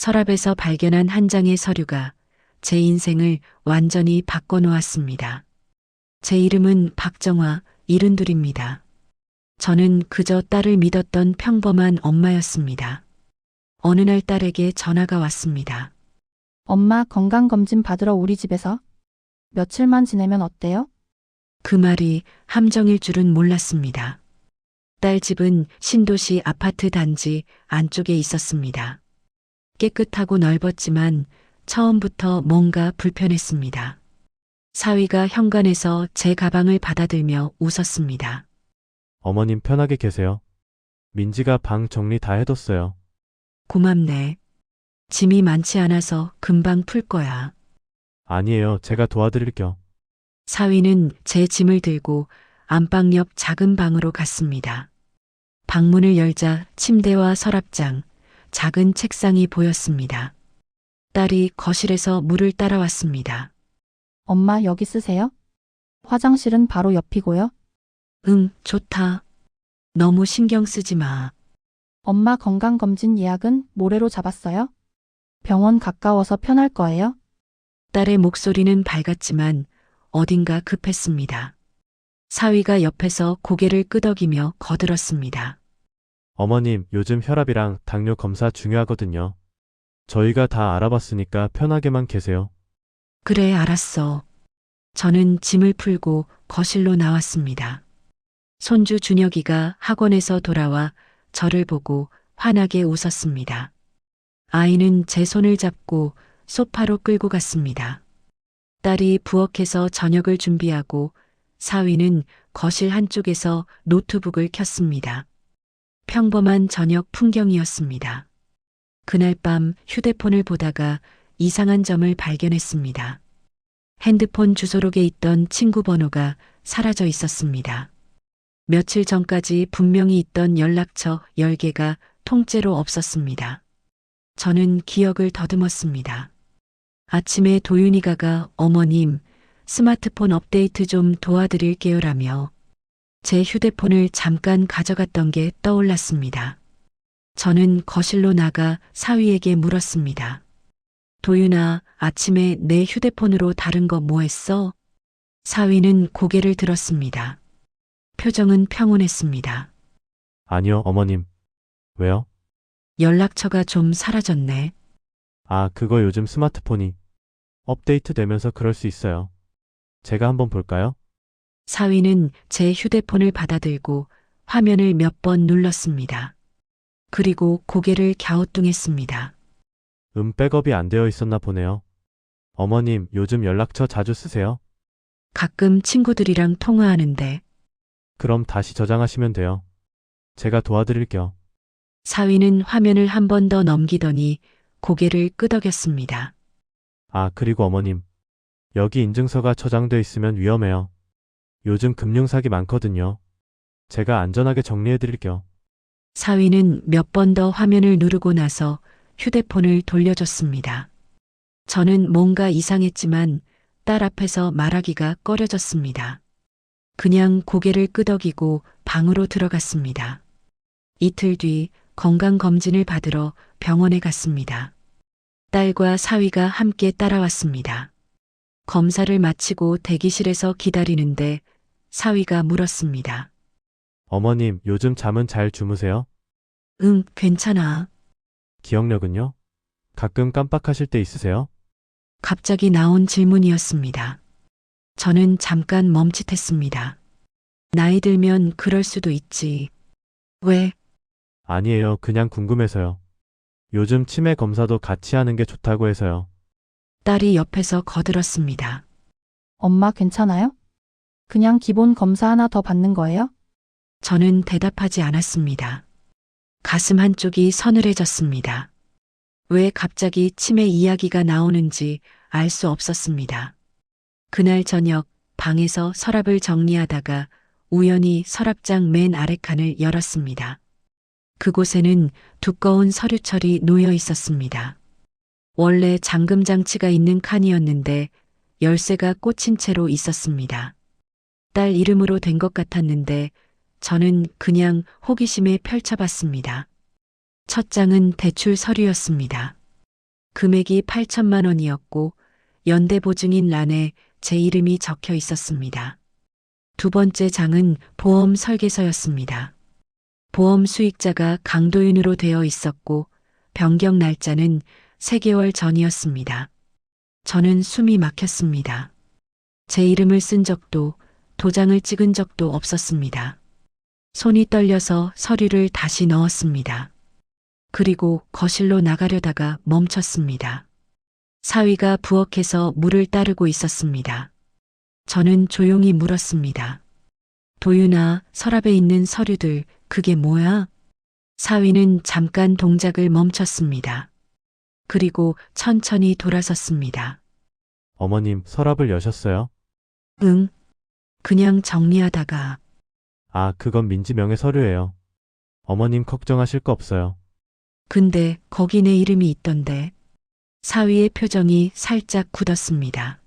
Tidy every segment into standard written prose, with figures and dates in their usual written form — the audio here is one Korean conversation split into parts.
서랍에서 발견한 한 장의 서류가 제 인생을 완전히 바꿔놓았습니다. 제 이름은 박정화 72입니다. 저는 그저 딸을 믿었던 평범한 엄마였습니다. 어느 날 딸에게 전화가 왔습니다. 엄마 건강검진 받으러 우리 집에서 며칠만 지내면 어때요? 그 말이 함정일 줄은 몰랐습니다. 딸 집은 신도시 아파트 단지 안쪽에 있었습니다. 깨끗하고 넓었지만 처음부터 뭔가 불편했습니다. 사위가 현관에서 제 가방을 받아들며 웃었습니다. 어머님 편하게 계세요. 민지가 방 정리 다 해뒀어요. 고맙네. 짐이 많지 않아서 금방 풀 거야. 아니에요. 제가 도와드릴게요. 사위는 제 짐을 들고 안방 옆 작은 방으로 갔습니다. 방문을 열자 침대와 서랍장, 작은 책상이 보였습니다. 딸이 거실에서 물을 따라왔습니다. 엄마 여기 쓰세요? 화장실은 바로 옆이고요. 응, 좋다. 너무 신경 쓰지 마. 엄마 건강검진 예약은 모레로 잡았어요? 병원 가까워서 편할 거예요? 딸의 목소리는 밝았지만 어딘가 급했습니다. 사위가 옆에서 고개를 끄덕이며 거들었습니다. 어머님 요즘 혈압이랑 당뇨 검사 중요하거든요. 저희가 다 알아봤으니까 편하게만 계세요. 그래, 알았어. 저는 짐을 풀고 거실로 나왔습니다. 손주 준혁이가 학원에서 돌아와 저를 보고 환하게 웃었습니다. 아이는 제 손을 잡고 소파로 끌고 갔습니다. 딸이 부엌에서 저녁을 준비하고 사위는 거실 한쪽에서 노트북을 켰습니다. 평범한 저녁 풍경이었습니다. 그날 밤 휴대폰을 보다가 이상한 점을 발견했습니다. 핸드폰 주소록에 있던 친구 번호가 사라져 있었습니다. 며칠 전까지 분명히 있던 연락처 10개가 통째로 없었습니다. 저는 기억을 더듬었습니다. 아침에 도윤이가가 어머님, 스마트폰 업데이트 좀 도와드릴게요라며 제 휴대폰을 잠깐 가져갔던 게 떠올랐습니다. 저는 거실로 나가 사위에게 물었습니다. 도윤아, 아침에 내 휴대폰으로 다른 거 뭐 했어? 사위는 고개를 들었습니다. 표정은 평온했습니다. 아니요, 어머님. 왜요? 연락처가 좀 사라졌네. 아, 그거 요즘 스마트폰이 업데이트 되면서 그럴 수 있어요. 제가 한번 볼까요? 사위는 제 휴대폰을 받아들고 화면을 몇 번 눌렀습니다. 그리고 고개를 갸우뚱했습니다. 백업이 안 되어 있었나 보네요. 어머님, 요즘 연락처 자주 쓰세요? 가끔 친구들이랑 통화하는데 그럼 다시 저장하시면 돼요. 제가 도와드릴게요. 사위는 화면을 한 번 더 넘기더니 고개를 끄덕였습니다. 아, 그리고 어머님. 여기 인증서가 저장돼 있으면 위험해요. 요즘 금융사기 많거든요. 제가 안전하게 정리해드릴게요. 사위는 몇 번 더 화면을 누르고 나서 휴대폰을 돌려줬습니다. 저는 뭔가 이상했지만 딸 앞에서 말하기가 꺼려졌습니다. 그냥 고개를 끄덕이고 방으로 들어갔습니다. 이틀 뒤 건강검진을 받으러 병원에 갔습니다. 딸과 사위가 함께 따라왔습니다. 검사를 마치고 대기실에서 기다리는데 사위가 물었습니다. 어머님, 요즘 잠은 잘 주무세요? 응, 괜찮아. 기억력은요? 가끔 깜빡하실 때 있으세요? 갑자기 나온 질문이었습니다. 저는 잠깐 멈칫했습니다. 나이 들면 그럴 수도 있지. 왜? 아니에요. 그냥 궁금해서요. 요즘 치매 검사도 같이 하는 게 좋다고 해서요. 딸이 옆에서 거들었습니다. 엄마 괜찮아요? 그냥 기본 검사 하나 더 받는 거예요? 저는 대답하지 않았습니다. 가슴 한쪽이 서늘해졌습니다. 왜 갑자기 치매 이야기가 나오는지 알 수 없었습니다. 그날 저녁 방에서 서랍을 정리하다가 우연히 서랍장 맨 아래 칸을 열었습니다. 그곳에는 두꺼운 서류철이 놓여 있었습니다. 원래 잠금 장치가 있는 칸이었는데 열쇠가 꽂힌 채로 있었습니다. 딸 이름으로 된 것 같았는데 저는 그냥 호기심에 펼쳐봤습니다. 첫 장은 대출 서류였습니다. 금액이 8천만 원이었고 연대보증인 란에 제 이름이 적혀 있었습니다. 두 번째 장은 보험 설계서였습니다. 보험 수익자가 강도윤으로 되어 있었고 변경 날짜는 3개월 전이었습니다. 저는 숨이 막혔습니다. 제 이름을 쓴 적도 도장을 찍은 적도 없었습니다. 손이 떨려서 서류를 다시 넣었습니다. 그리고 거실로 나가려다가 멈췄습니다. 사위가 부엌에서 물을 따르고 있었습니다. 저는 조용히 물었습니다. 도윤아, 서랍에 있는 서류들, 그게 뭐야? 사위는 잠깐 동작을 멈췄습니다. 그리고 천천히 돌아섰습니다. 어머님, 서랍을 여셨어요? 응. 그냥 정리하다가. 아, 그건 민지 명의 서류예요. 어머님 걱정하실 거 없어요. 근데 거기 내 이름이 있던데. 사위의 표정이 살짝 굳었습니다.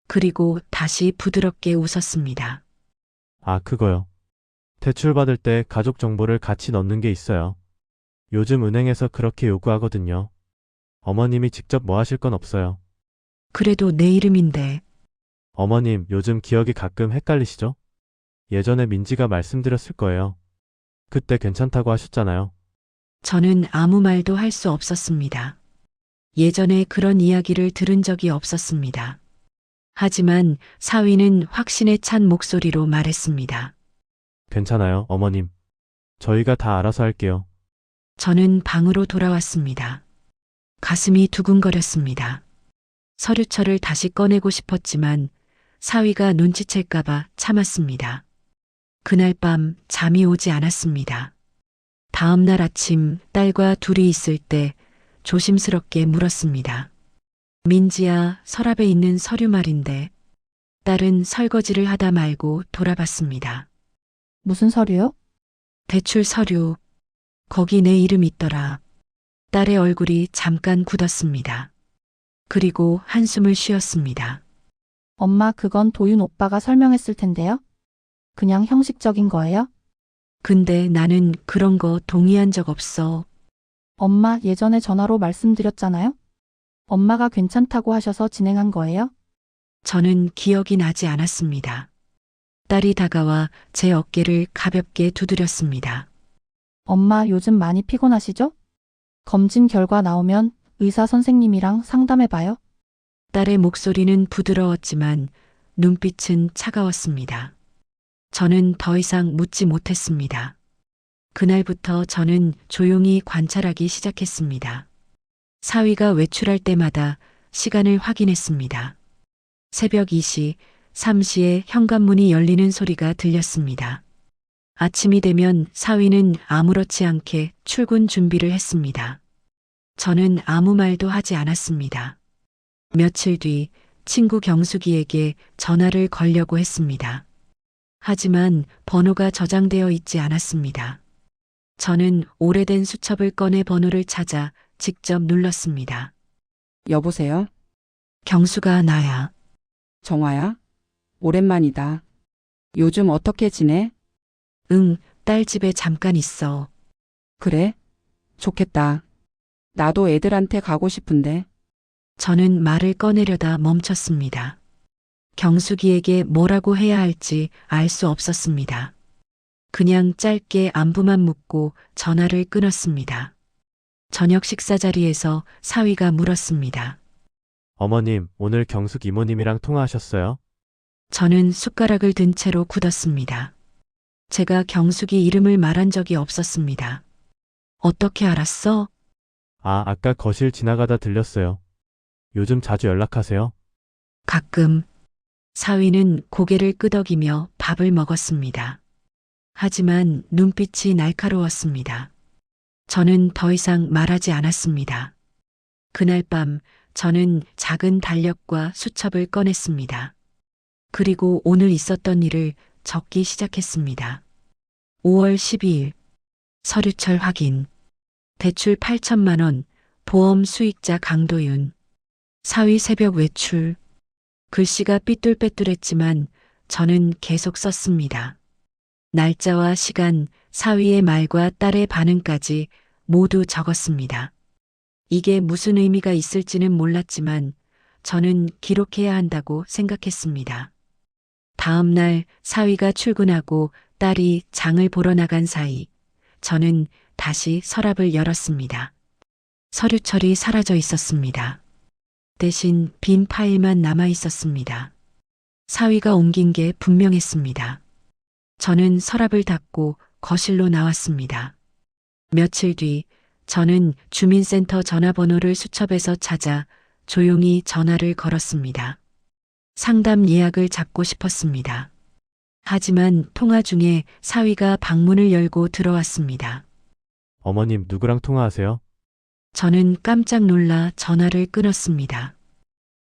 그리고 다시 부드럽게 웃었습니다. 아, 그거요. 대출 받을 때 가족 정보를 같이 넣는 게 있어요. 요즘 은행에서 그렇게 요구하거든요. 어머님이 직접 뭐 하실 건 없어요. 그래도 내 이름인데. 어머님, 요즘 기억이 가끔 헷갈리시죠? 예전에 민지가 말씀드렸을 거예요. 그때 괜찮다고 하셨잖아요. 저는 아무 말도 할 수 없었습니다. 예전에 그런 이야기를 들은 적이 없었습니다. 하지만 사위는 확신에 찬 목소리로 말했습니다. 괜찮아요, 어머님. 저희가 다 알아서 할게요. 저는 방으로 돌아왔습니다. 가슴이 두근거렸습니다. 서류철을 다시 꺼내고 싶었지만 사위가 눈치챌까봐 참았습니다. 그날 밤 잠이 오지 않았습니다. 다음 날 아침 딸과 둘이 있을 때 조심스럽게 물었습니다. 민지야, 서랍에 있는 서류 말인데. 딸은 설거지를 하다 말고 돌아봤습니다. 무슨 서류요? 대출 서류. 거기 내 이름 있더라. 딸의 얼굴이 잠깐 굳었습니다. 그리고 한숨을 쉬었습니다. 엄마, 그건 도윤 오빠가 설명했을 텐데요. 그냥 형식적인 거예요? 근데 나는 그런 거 동의한 적 없어. 엄마, 예전에 전화로 말씀드렸잖아요. 엄마가 괜찮다고 하셔서 진행한 거예요? 저는 기억이 나지 않았습니다. 딸이 다가와 제 어깨를 가볍게 두드렸습니다. 엄마, 요즘 많이 피곤하시죠? 검진 결과 나오면 의사 선생님이랑 상담해봐요. 딸의 목소리는 부드러웠지만 눈빛은 차가웠습니다. 저는 더 이상 묻지 못했습니다. 그날부터 저는 조용히 관찰하기 시작했습니다. 사위가 외출할 때마다 시간을 확인했습니다. 새벽 2시, 3시에 현관문이 열리는 소리가 들렸습니다. 아침이 되면 사위는 아무렇지 않게 출근 준비를 했습니다. 저는 아무 말도 하지 않았습니다. 며칠 뒤 친구 경숙이에게 전화를 걸려고 했습니다. 하지만 번호가 저장되어 있지 않았습니다. 저는 오래된 수첩을 꺼내 번호를 찾아 직접 눌렀습니다. 여보세요? 경수가 나야. 정화야? 오랜만이다. 요즘 어떻게 지내? 응, 딸 집에 잠깐 있어. 그래? 좋겠다. 나도 애들한테 가고 싶은데. 저는 말을 꺼내려다 멈췄습니다. 경숙이에게 뭐라고 해야 할지 알 수 없었습니다. 그냥 짧게 안부만 묻고 전화를 끊었습니다. 저녁 식사 자리에서 사위가 물었습니다. 어머님, 오늘 경숙 이모님이랑 통화하셨어요? 저는 숟가락을 든 채로 굳었습니다. 제가 경숙이 이름을 말한 적이 없었습니다. 어떻게 알았어? 아, 아까 거실 지나가다 들렸어요. 요즘 자주 연락하세요? 가끔. 사위는 고개를 끄덕이며 밥을 먹었습니다. 하지만 눈빛이 날카로웠습니다. 저는 더 이상 말하지 않았습니다. 그날 밤 저는 작은 달력과 수첩을 꺼냈습니다. 그리고 오늘 있었던 일을 적기 시작했습니다. 5월 12일 서류철 확인. 대출 8천만 원, 보험 수익자 강도윤. 사위 새벽 외출. 글씨가 삐뚤빼뚤했지만 저는 계속 썼습니다. 날짜와 시간, 사위의 말과 딸의 반응까지 모두 적었습니다. 이게 무슨 의미가 있을지는 몰랐지만 저는 기록해야 한다고 생각했습니다. 다음 날 사위가 출근하고 딸이 장을 보러 나간 사이 저는 다시 서랍을 열었습니다. 서류철이 사라져 있었습니다. 대신 빈 파일만 남아 있었습니다. 사위가 옮긴 게 분명했습니다. 저는 서랍을 닫고 거실로 나왔습니다. 며칠 뒤 저는 주민센터 전화번호를 수첩에서 찾아 조용히 전화를 걸었습니다. 상담 예약을 잡고 싶었습니다. 하지만 통화 중에 사위가 방문을 열고 들어왔습니다. 어머님 누구랑 통화하세요? 저는 깜짝 놀라 전화를 끊었습니다.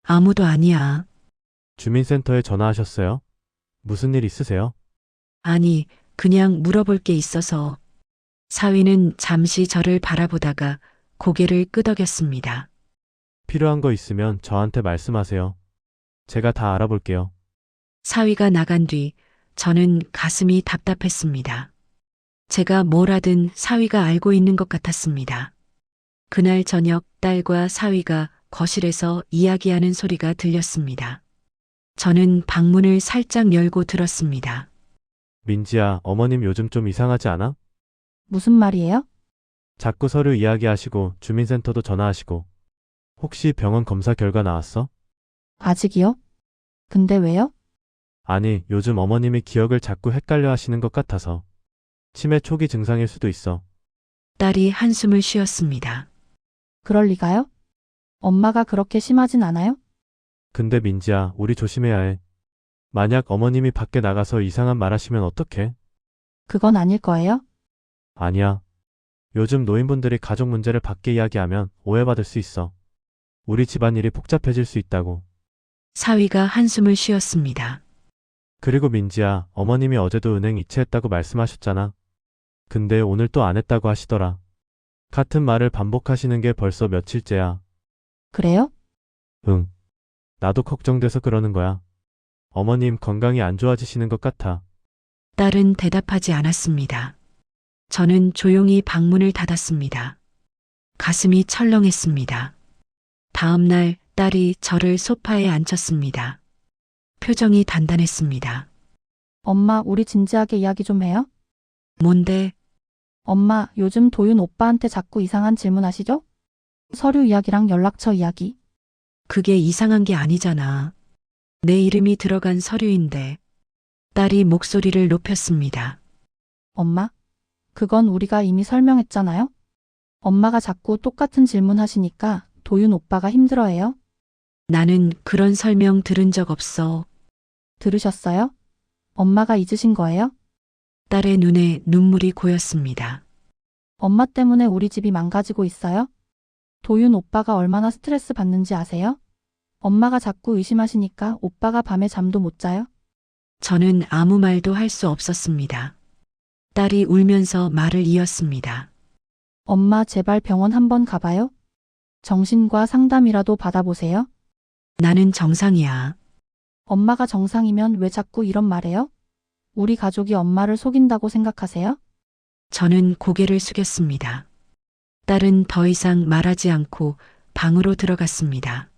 아무도 아니야. 주민센터에 전화하셨어요? 무슨 일 있으세요? 아니, 그냥 물어볼 게 있어서. 사위는 잠시 저를 바라보다가 고개를 끄덕였습니다. 필요한 거 있으면 저한테 말씀하세요. 제가 다 알아볼게요. 사위가 나간 뒤 저는 가슴이 답답했습니다. 제가 뭘 하든 사위가 알고 있는 것 같았습니다. 그날 저녁 딸과 사위가 거실에서 이야기하는 소리가 들렸습니다. 저는 방문을 살짝 열고 들었습니다. 민지야, 어머님 요즘 좀 이상하지 않아? 무슨 말이에요? 자꾸 서류 이야기하시고 주민센터도 전화하시고. 혹시 병원 검사 결과 나왔어? 아직이요? 근데 왜요? 아니, 요즘 어머님이 기억을 자꾸 헷갈려 하시는 것 같아서. 치매 초기 증상일 수도 있어. 딸이 한숨을 쉬었습니다. 그럴 리가요? 엄마가 그렇게 심하진 않아요? 근데 민지야, 우리 조심해야 해. 만약 어머님이 밖에 나가서 이상한 말 하시면 어떡해? 그건 아닐 거예요? 아니야. 요즘 노인분들이 가족 문제를 밖에 이야기하면 오해받을 수 있어. 우리 집안일이 복잡해질 수 있다고. 사위가 한숨을 쉬었습니다. 그리고 민지야, 어머님이 어제도 은행 이체했다고 말씀하셨잖아. 근데 오늘 또 안 했다고 하시더라. 같은 말을 반복하시는 게 벌써 며칠째야. 그래요? 응. 나도 걱정돼서 그러는 거야. 어머님 건강이 안 좋아지시는 것 같아. 딸은 대답하지 않았습니다. 저는 조용히 방문을 닫았습니다. 가슴이 철렁했습니다. 다음 날 딸이 저를 소파에 앉혔습니다. 표정이 단단했습니다. 엄마, 우리 진지하게 이야기 좀 해요? 뭔데? 엄마, 요즘 도윤 오빠한테 자꾸 이상한 질문 하시죠? 서류 이야기랑 연락처 이야기. 그게 이상한 게 아니잖아. 내 이름이 들어간 서류인데. 딸이 목소리를 높였습니다. 엄마, 그건 우리가 이미 설명했잖아요? 엄마가 자꾸 똑같은 질문 하시니까 도윤 오빠가 힘들어해요. 나는 그런 설명 들은 적 없어. 들으셨어요? 엄마가 잊으신 거예요? 딸의 눈에 눈물이 고였습니다. 엄마 때문에 우리 집이 망가지고 있어요? 도윤 오빠가 얼마나 스트레스 받는지 아세요? 엄마가 자꾸 의심하시니까 오빠가 밤에 잠도 못 자요? 저는 아무 말도 할 수 없었습니다. 딸이 울면서 말을 이었습니다. 엄마, 제발 병원 한번 가봐요. 정신과 상담이라도 받아보세요. 나는 정상이야. 엄마가 정상이면 왜 자꾸 이런 말해요? 우리 가족이 엄마를 속인다고 생각하세요? 저는 고개를 숙였습니다. 딸은 더 이상 말하지 않고 방으로 들어갔습니다.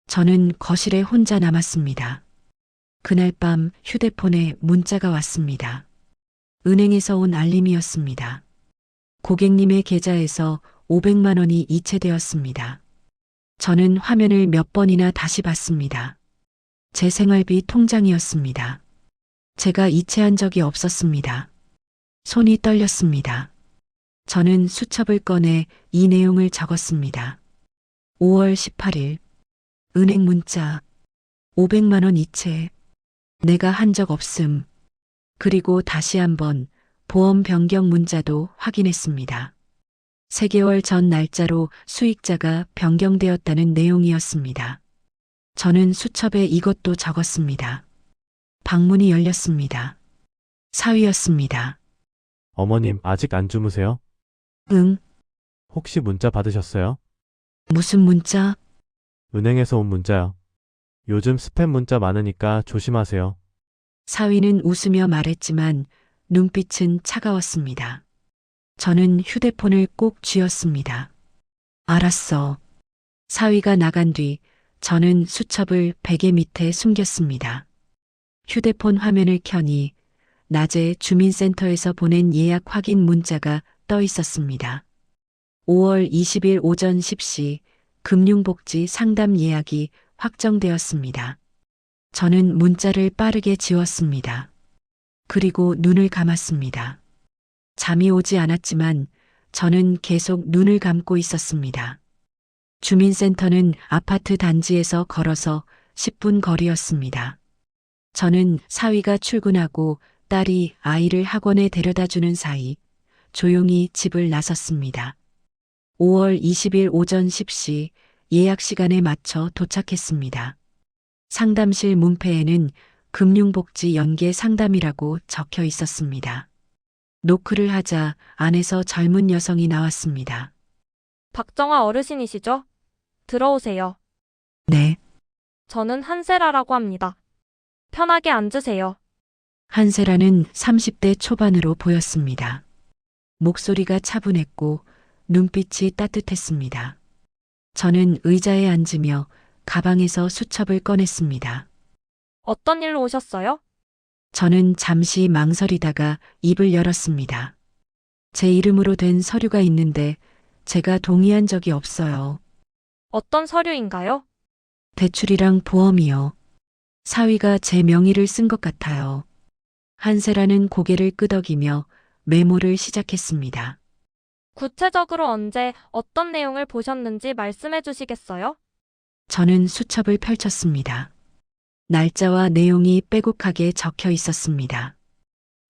저는 거실에 혼자 남았습니다. 그날 밤 휴대폰에 문자가 왔습니다. 은행에서 온 알림이었습니다. 고객님의 계좌에서 500만 원이 이체되었습니다. 저는 화면을 몇 번이나 다시 봤습니다. 제 생활비 통장이었습니다. 제가 이체한 적이 없었습니다. 손이 떨렸습니다. 저는 수첩을 꺼내 이 내용을 적었습니다. 5월 18일 은행 문자 500만 원 이체 내가 한 적 없음. 그리고 다시 한번 보험 변경 문자도 확인했습니다. 3개월 전 날짜로 수익자가 변경되었다는 내용이었습니다. 저는 수첩에 이것도 적었습니다. 방문이 열렸습니다. 사위였습니다. 어머님 아직 안 주무세요? 응, 혹시 문자 받으셨어요? 무슨 문자? 은행에서 온 문자요. 요즘 스팸 문자 많으니까 조심하세요. 사위는 웃으며 말했지만 눈빛은 차가웠습니다. 저는 휴대폰을 꼭 쥐었습니다. 알았어. 사위가 나간 뒤 저는 수첩을 베개 밑에 숨겼습니다. 휴대폰 화면을 켜니 낮에 주민센터에서 보낸 예약 확인 문자가 떠 있었습니다. 5월 20일 오전 10시 금융복지 상담 예약이 확정되었습니다. 저는 문자를 빠르게 지웠습니다. 그리고 눈을 감았습니다. 잠이 오지 않았지만 저는 계속 눈을 감고 있었습니다. 주민센터는 아파트 단지에서 걸어서 10분 거리였습니다. 저는 사위가 출근하고 딸이 아이를 학원에 데려다 주는 사이 조용히 집을 나섰습니다. 5월 20일 오전 10시 예약 시간에 맞춰 도착했습니다. 상담실 문패에는 금융복지 연계 상담이라고 적혀 있었습니다. 노크를 하자 안에서 젊은 여성이 나왔습니다. 박정아 어르신이시죠? 들어오세요. 네, 저는 한세라라고 합니다. 편하게 앉으세요. 한세라는 30대 초반으로 보였습니다. 목소리가 차분했고 눈빛이 따뜻했습니다. 저는 의자에 앉으며 가방에서 수첩을 꺼냈습니다. 어떤 일로 오셨어요? 저는 잠시 망설이다가 입을 열었습니다. 제 이름으로 된 서류가 있는데 제가 동의한 적이 없어요. 어떤 서류인가요? 대출이랑 보험이요. 사위가 제 명의를 쓴 것 같아요. 한세라는 고개를 끄덕이며 메모를 시작했습니다. 구체적으로 언제 어떤 내용을 보셨는지 말씀해 주시겠어요? 저는 수첩을 펼쳤습니다. 날짜와 내용이 빼곡하게 적혀 있었습니다.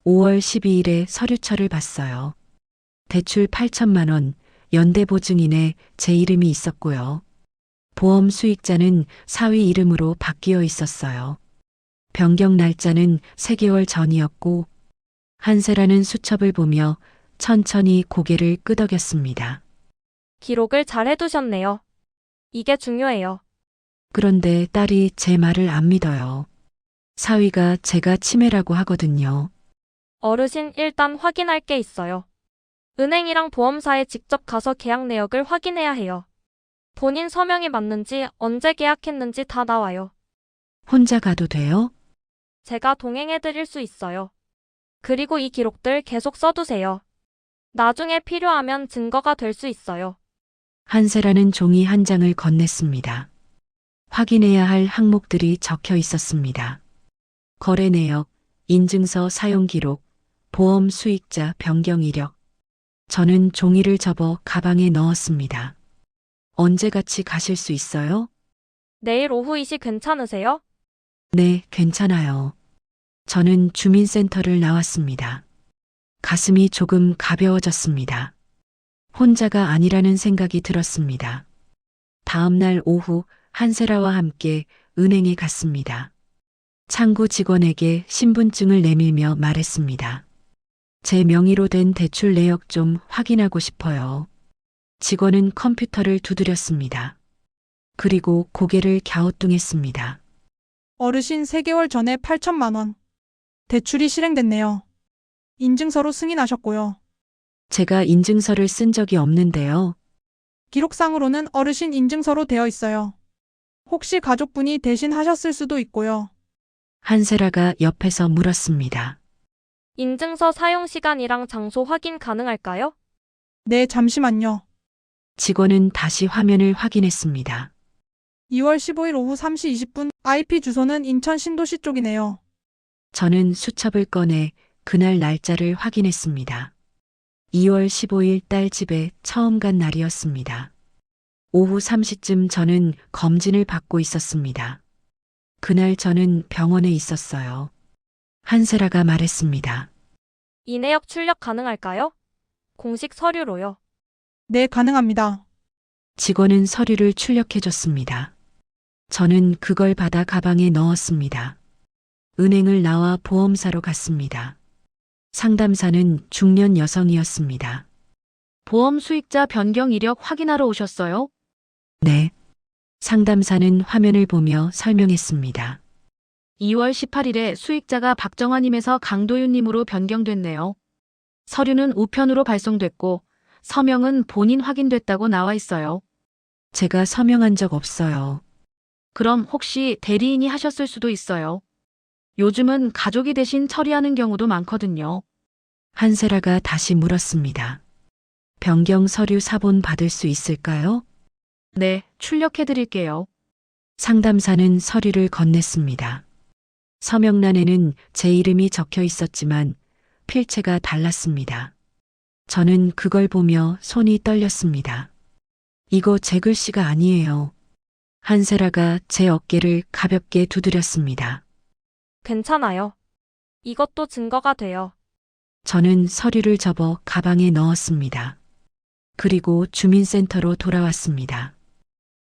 5월 12일에 서류철을 봤어요. 대출 8천만 원, 연대보증인에 제 이름이 있었고요. 보험 수익자는 사위 이름으로 바뀌어 있었어요. 변경 날짜는 3개월 전이었고 한세라는 수첩을 보며 천천히 고개를 끄덕였습니다. 기록을 잘 해두셨네요. 이게 중요해요. 그런데 딸이 제 말을 안 믿어요. 사위가 제가 치매라고 하거든요. 어르신 일단 확인할 게 있어요. 은행이랑 보험사에 직접 가서 계약 내역을 확인해야 해요. 본인 서명이 맞는지 언제 계약했는지 다 나와요. 혼자 가도 돼요? 제가 동행해 드릴 수 있어요. 그리고 이 기록들 계속 써두세요. 나중에 필요하면 증거가 될 수 있어요. 한세라는 종이 한 장을 건넸습니다. 확인해야 할 항목들이 적혀 있었습니다. 거래 내역, 인증서 사용 기록, 보험 수익자 변경 이력. 저는 종이를 접어 가방에 넣었습니다. 언제 같이 가실 수 있어요? 내일 오후 2시 괜찮으세요? 네, 괜찮아요. 저는 주민센터를 나왔습니다. 가슴이 조금 가벼워졌습니다. 혼자가 아니라는 생각이 들었습니다. 다음 날 오후 한세라와 함께 은행에 갔습니다. 창구 직원에게 신분증을 내밀며 말했습니다. 제 명의로 된 대출 내역 좀 확인하고 싶어요. 직원은 컴퓨터를 두드렸습니다. 그리고 고개를 갸우뚱했습니다. 어르신 3개월 전에 8천만 원. 대출이 실행됐네요. 인증서로 승인하셨고요. 제가 인증서를 쓴 적이 없는데요. 기록상으로는 어르신 인증서로 되어 있어요. 혹시 가족분이 대신 하셨을 수도 있고요. 한세라가 옆에서 물었습니다. 인증서 사용 시간이랑 장소 확인 가능할까요? 네, 잠시만요. 직원은 다시 화면을 확인했습니다. 2월 15일 오후 3시 20분, IP 주소는 인천 신도시 쪽이네요. 저는 수첩을 꺼내 그날 날짜를 확인했습니다. 2월 15일 딸 집에 처음 간 날이었습니다. 오후 3시쯤 저는 검진을 받고 있었습니다. 그날 저는 병원에 있었어요. 한세라가 말했습니다. 이 내역 출력 가능할까요? 공식 서류로요. 네, 가능합니다. 직원은 서류를 출력해줬습니다. 저는 그걸 받아 가방에 넣었습니다. 은행을 나와 보험사로 갔습니다. 상담사는 중년 여성이었습니다. 보험 수익자 변경 이력 확인하러 오셨어요? 네. 상담사는 화면을 보며 설명했습니다. 2월 18일에 수익자가 박정아님에서 강도윤님으로 변경됐네요. 서류는 우편으로 발송됐고 서명은 본인 확인됐다고 나와 있어요. 제가 서명한 적 없어요. 그럼 혹시 대리인이 하셨을 수도 있어요. 요즘은 가족이 대신 처리하는 경우도 많거든요. 한세라가 다시 물었습니다. 변경 서류 사본 받을 수 있을까요? 네, 출력해 드릴게요. 상담사는 서류를 건넸습니다. 서명란에는 제 이름이 적혀 있었지만 필체가 달랐습니다. 저는 그걸 보며 손이 떨렸습니다. 이거 제 글씨가 아니에요. 한세라가 제 어깨를 가볍게 두드렸습니다. 괜찮아요. 이것도 증거가 돼요. 저는 서류를 접어 가방에 넣었습니다. 그리고 주민센터로 돌아왔습니다.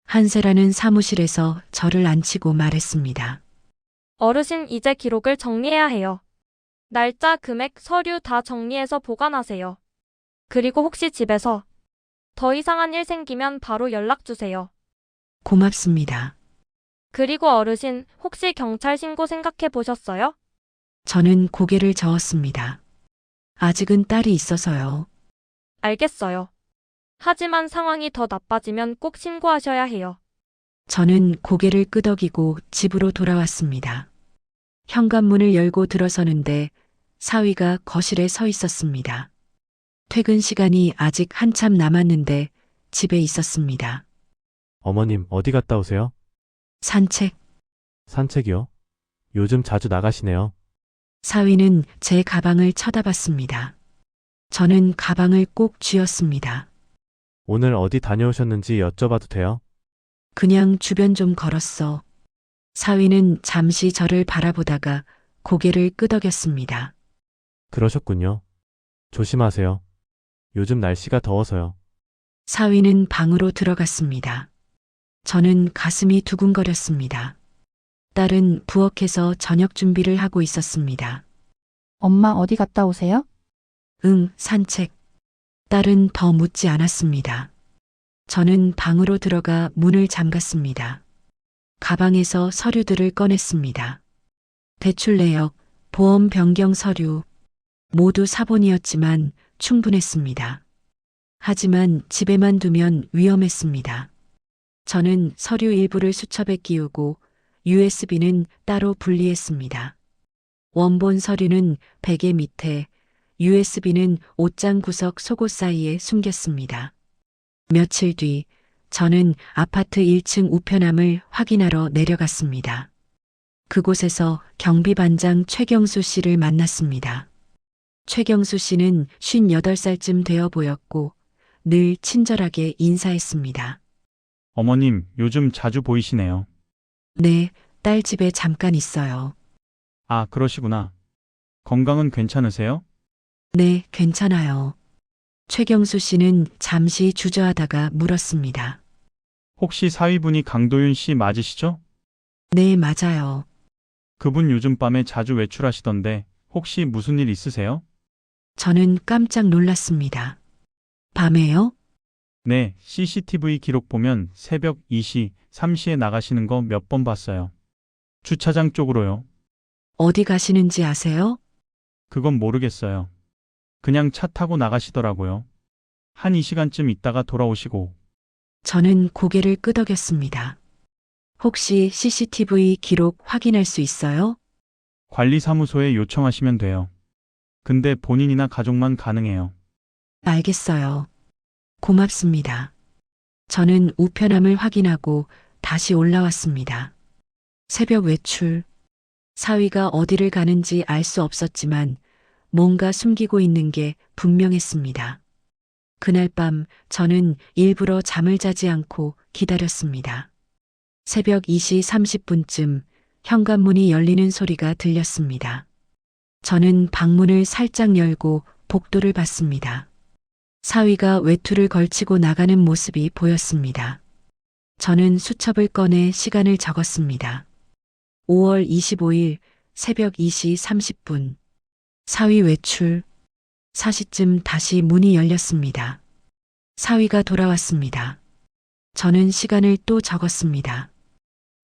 한세라는 사무실에서 저를 앉히고 말했습니다. 어르신 이제 기록을 정리해야 해요. 날짜, 금액, 서류 다 정리해서 보관하세요. 그리고 혹시 집에서 더 이상한 일 생기면 바로 연락 주세요. 고맙습니다. 그리고 어르신 혹시 경찰 신고 생각해 보셨어요? 저는 고개를 저었습니다. 아직은 딸이 있어서요. 알겠어요. 하지만 상황이 더 나빠지면 꼭 신고하셔야 해요. 저는 고개를 끄덕이고 집으로 돌아왔습니다. 현관문을 열고 들어서는데 사위가 거실에 서 있었습니다. 퇴근 시간이 아직 한참 남았는데 집에 있었습니다. 어머님, 어디 갔다 오세요? 산책. 산책이요? 요즘 자주 나가시네요. 사위는 제 가방을 쳐다봤습니다. 저는 가방을 꼭 쥐었습니다. 오늘 어디 다녀오셨는지 여쭤봐도 돼요? 그냥 주변 좀 걸었어. 사위는 잠시 저를 바라보다가 고개를 끄덕였습니다. 그러셨군요. 조심하세요. 요즘 날씨가 더워서요. 사위는 방으로 들어갔습니다. 저는 가슴이 두근거렸습니다. 딸은 부엌에서 저녁 준비를 하고 있었습니다. 엄마 어디 갔다 오세요? 응, 산책. 딸은 더 묻지 않았습니다. 저는 방으로 들어가 문을 잠갔습니다. 가방에서 서류들을 꺼냈습니다. 대출 내역, 보험 변경 서류, 모두 사본이었지만 충분했습니다. 하지만 집에만 두면 위험했습니다. 저는 서류 일부를 수첩에 끼우고 USB는 따로 분리했습니다. 원본 서류는 베개 밑에, USB는 옷장 구석 속옷 사이에 숨겼습니다. 며칠 뒤 저는 아파트 1층 우편함을 확인하러 내려갔습니다. 그곳에서 경비반장 최경수 씨를 만났습니다. 최경수 씨는 58살쯤 되어 보였고 늘 친절하게 인사했습니다. 어머님, 요즘 자주 보이시네요. 네, 딸 집에 잠깐 있어요. 아, 그러시구나. 건강은 괜찮으세요? 네, 괜찮아요. 최경수 씨는 잠시 주저하다가 물었습니다. 혹시 사위분이 강도윤 씨 맞으시죠? 네, 맞아요. 그분 요즘 밤에 자주 외출하시던데 혹시 무슨 일 있으세요? 저는 깜짝 놀랐습니다. 밤에요? 네, CCTV 기록 보면 새벽 2시, 3시에 나가시는 거 몇 번 봤어요. 주차장 쪽으로요. 어디 가시는지 아세요? 그건 모르겠어요. 그냥 차 타고 나가시더라고요. 한 2시간쯤 있다가 돌아오시고. 저는 고개를 끄덕였습니다. 혹시 CCTV 기록 확인할 수 있어요? 관리사무소에 요청하시면 돼요. 근데 본인이나 가족만 가능해요. 알겠어요. 고맙습니다. 저는 우편함을 확인하고 다시 올라왔습니다. 새벽 외출. 사위가 어디를 가는지 알 수 없었지만 뭔가 숨기고 있는 게 분명했습니다. 그날 밤 저는 일부러 잠을 자지 않고 기다렸습니다. 새벽 2시 30분쯤 현관문이 열리는 소리가 들렸습니다. 저는 방문을 살짝 열고 복도를 봤습니다. 사위가 외투를 걸치고 나가는 모습이 보였습니다. 저는 수첩을 꺼내 시간을 적었습니다. 5월 25일 새벽 2시 30분. 사위 외출. 4시쯤 다시 문이 열렸습니다. 사위가 돌아왔습니다. 저는 시간을 또 적었습니다.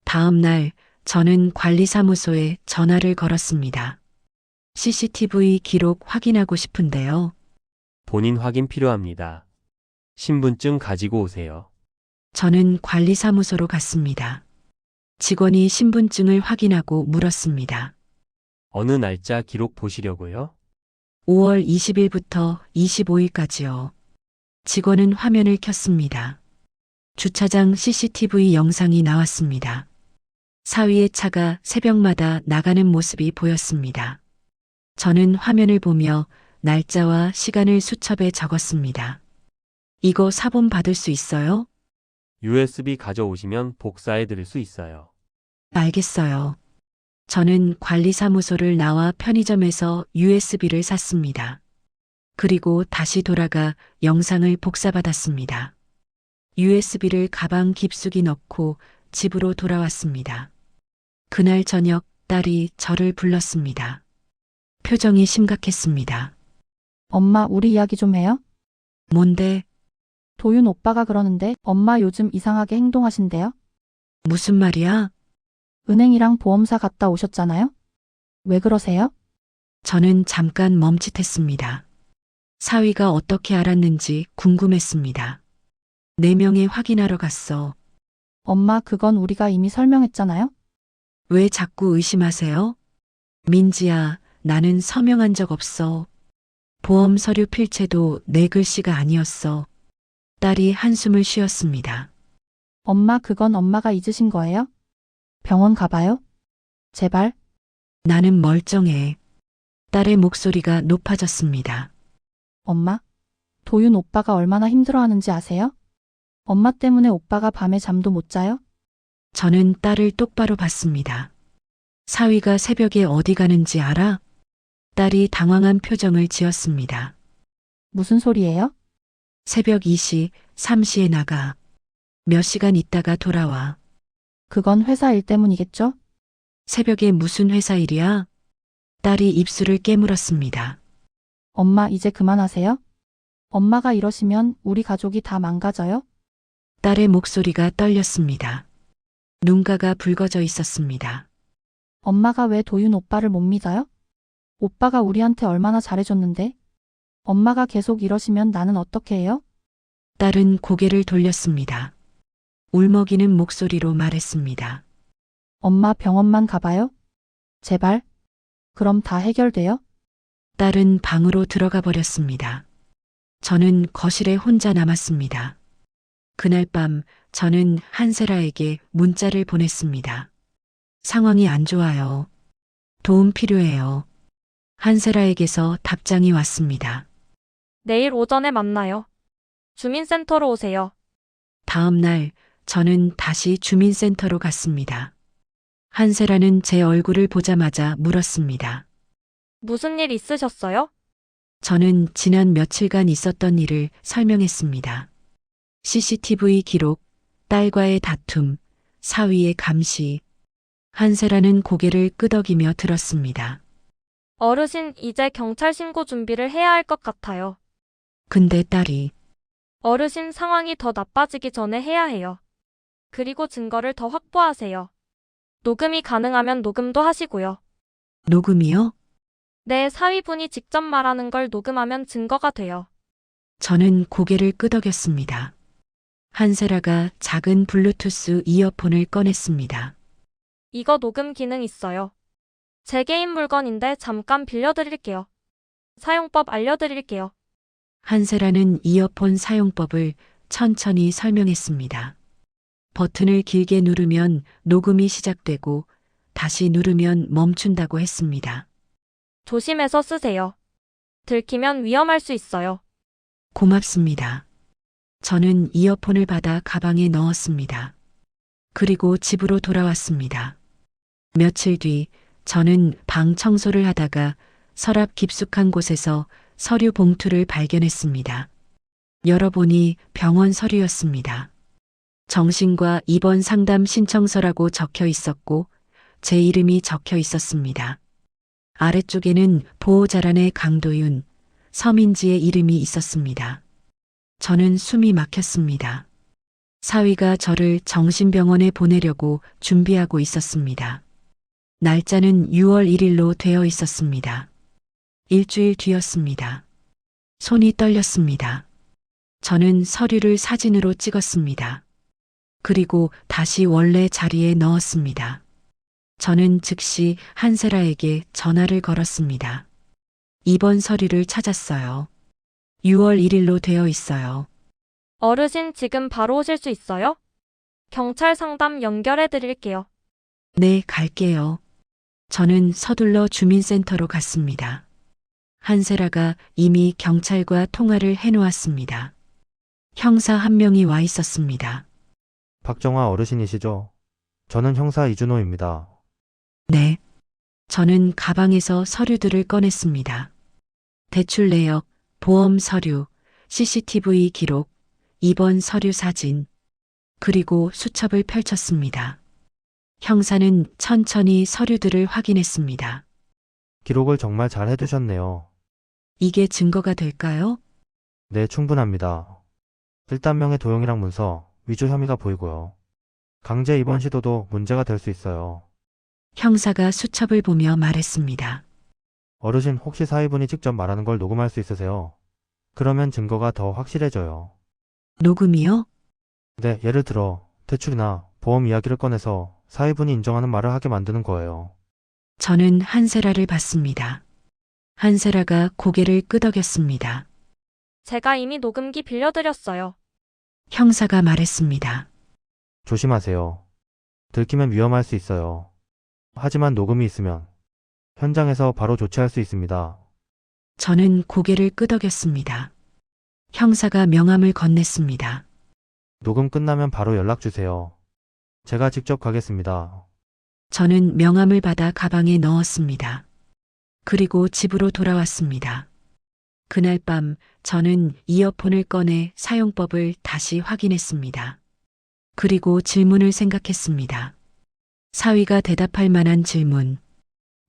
다음 날 저는 관리사무소에 전화를 걸었습니다. CCTV 기록 확인하고 싶은데요. 본인 확인 필요합니다. 신분증 가지고 오세요. 저는 관리사무소로 갔습니다. 직원이 신분증을 확인하고 물었습니다. 어느 날짜 기록 보시려고요? 5월 20일부터 25일까지요. 직원은 화면을 켰습니다. 주차장 CCTV 영상이 나왔습니다. 사위의 차가 새벽마다 나가는 모습이 보였습니다. 저는 화면을 보며 날짜와 시간을 수첩에 적었습니다. 이거 사본 받을 수 있어요? USB 가져오시면 복사해 드릴 수 있어요. 알겠어요. 저는 관리사무소를 나와 편의점에서 USB를 샀습니다. 그리고 다시 돌아가 영상을 복사받았습니다. USB를 가방 깊숙이 넣고 집으로 돌아왔습니다. 그날 저녁 딸이 저를 불렀습니다. 표정이 심각했습니다. 엄마, 우리 이야기 좀 해요? 뭔데? 도윤 오빠가 그러는데 엄마 요즘 이상하게 행동하신대요? 무슨 말이야? 은행이랑 보험사 갔다 오셨잖아요? 왜 그러세요? 저는 잠깐 멈칫했습니다. 사위가 어떻게 알았는지 궁금했습니다. 4명이 확인하러 갔어. 엄마, 그건 우리가 이미 설명했잖아요? 왜 자꾸 의심하세요? 민지야, 나는 서명한 적 없어. 보험 서류 필체도 내 글씨가 아니었어. 딸이 한숨을 쉬었습니다. 엄마, 그건 엄마가 잊으신 거예요? 병원 가봐요? 제발. 나는 멀쩡해. 딸의 목소리가 높아졌습니다. 엄마, 도윤 오빠가 얼마나 힘들어하는지 아세요? 엄마 때문에 오빠가 밤에 잠도 못 자요? 저는 딸을 똑바로 봤습니다. 사위가 새벽에 어디 가는지 알아? 딸이 당황한 표정을 지었습니다. 무슨 소리예요? 새벽 2시, 3시에 나가. 몇 시간 있다가 돌아와. 그건 회사 일 때문이겠죠? 새벽에 무슨 회사 일이야? 딸이 입술을 깨물었습니다. 엄마, 이제 그만하세요? 엄마가 이러시면 우리 가족이 다 망가져요? 딸의 목소리가 떨렸습니다. 눈가가 붉어져 있었습니다. 엄마가 왜 도윤 오빠를 못 믿어요? 오빠가 우리한테 얼마나 잘해줬는데? 엄마가 계속 이러시면 나는 어떻게 해요? 딸은 고개를 돌렸습니다. 울먹이는 목소리로 말했습니다. 엄마, 병원만 가봐요? 제발. 그럼 다 해결돼요? 딸은 방으로 들어가 버렸습니다. 저는 거실에 혼자 남았습니다. 그날 밤 저는 한세라에게 문자를 보냈습니다. 상황이 안 좋아요. 도움 필요해요. 한세라에게서 답장이 왔습니다. 내일 오전에 만나요. 주민센터로 오세요. 다음 날 저는 다시 주민센터로 갔습니다. 한세라는 제 얼굴을 보자마자 물었습니다. 무슨 일 있으셨어요? 저는 지난 며칠간 있었던 일을 설명했습니다. CCTV 기록, 딸과의 다툼, 사위의 감시. 한세라는 고개를 끄덕이며 들었습니다. 어르신, 이제 경찰 신고 준비를 해야 할 것 같아요. 근데 딸이 어르신, 상황이 더 나빠지기 전에 해야 해요. 그리고 증거를 더 확보하세요. 녹음이 가능하면 녹음도 하시고요. 녹음이요? 네, 사위분이 직접 말하는 걸 녹음하면 증거가 돼요. 저는 고개를 끄덕였습니다. 한세라가 작은 블루투스 이어폰을 꺼냈습니다. 이거 녹음 기능 있어요. 제 개인 물건인데 잠깐 빌려드릴게요. 사용법 알려드릴게요. 한세라는 이어폰 사용법을 천천히 설명했습니다. 버튼을 길게 누르면 녹음이 시작되고 다시 누르면 멈춘다고 했습니다. 조심해서 쓰세요. 들키면 위험할 수 있어요. 고맙습니다. 저는 이어폰을 받아 가방에 넣었습니다. 그리고 집으로 돌아왔습니다. 며칠 뒤 저는 방 청소를 하다가 서랍 깊숙한 곳에서 서류 봉투를 발견했습니다. 열어보니 병원 서류였습니다. 정신과 입원 상담 신청서라고 적혀 있었고 제 이름이 적혀 있었습니다. 아래쪽에는 보호자란의 강도윤, 서민지의 이름이 있었습니다. 저는 숨이 막혔습니다. 사위가 저를 정신병원에 보내려고 준비하고 있었습니다. 날짜는 6월 1일로 되어 있었습니다. 일주일 뒤였습니다. 손이 떨렸습니다. 저는 서류를 사진으로 찍었습니다. 그리고 다시 원래 자리에 넣었습니다. 저는 즉시 한세라에게 전화를 걸었습니다. 이번 서류를 찾았어요. 6월 1일로 되어 있어요. 어르신 지금 바로 오실 수 있어요? 경찰 상담 연결해 드릴게요. 네, 갈게요. 저는 서둘러 주민센터로 갔습니다. 한세라가 이미 경찰과 통화를 해놓았습니다. 형사 한 명이 와 있었습니다. 박정화 어르신이시죠? 저는 형사 이준호입니다. 네. 저는 가방에서 서류들을 꺼냈습니다. 대출 내역, 보험 서류, CCTV 기록, 입원 서류 사진, 그리고 수첩을 펼쳤습니다. 형사는 천천히 서류들을 확인했습니다. 기록을 정말 잘 해두셨네요. 이게 증거가 될까요? 네, 충분합니다. 일단명의 도용이랑 문서, 위조 혐의가 보이고요. 강제 입원 시도도 문제가 될 수 있어요. 형사가 수첩을 보며 말했습니다. 어르신 혹시 사위분이 직접 말하는 걸 녹음할 수 있으세요? 그러면 증거가 더 확실해져요. 녹음이요? 네, 예를 들어 대출이나 보험 이야기를 꺼내서 사위분이 인정하는 말을 하게 만드는 거예요. 저는 한세라를 봤습니다. 한세라가 고개를 끄덕였습니다. 제가 이미 녹음기 빌려드렸어요. 형사가 말했습니다. 조심하세요. 들키면 위험할 수 있어요. 하지만 녹음이 있으면 현장에서 바로 조치할 수 있습니다. 저는 고개를 끄덕였습니다. 형사가 명함을 건넸습니다. 녹음 끝나면 바로 연락 주세요. 제가 직접 가겠습니다. 저는 명함을 받아 가방에 넣었습니다. 그리고 집으로 돌아왔습니다. 그날 밤 저는 이어폰을 꺼내 사용법을 다시 확인했습니다. 그리고 질문을 생각했습니다. 사위가 대답할 만한 질문.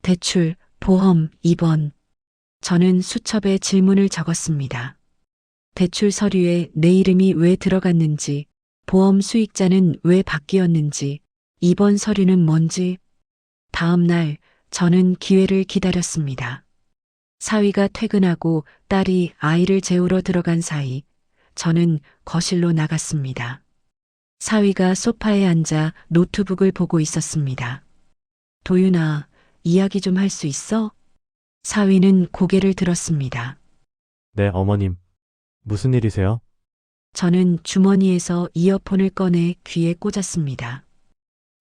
대출, 보험, 입원. 저는 수첩에 질문을 적었습니다. 대출 서류에 내 이름이 왜 들어갔는지, 보험 수익자는 왜 바뀌었는지, 입원 서류는 뭔지. 다음 날 저는 기회를 기다렸습니다. 사위가 퇴근하고 딸이 아이를 재우러 들어간 사이 저는 거실로 나갔습니다. 사위가 소파에 앉아 노트북을 보고 있었습니다. 도윤아, 이야기 좀 할 수 있어? 사위는 고개를 들었습니다. 네, 어머님. 무슨 일이세요? 저는 주머니에서 이어폰을 꺼내 귀에 꽂았습니다.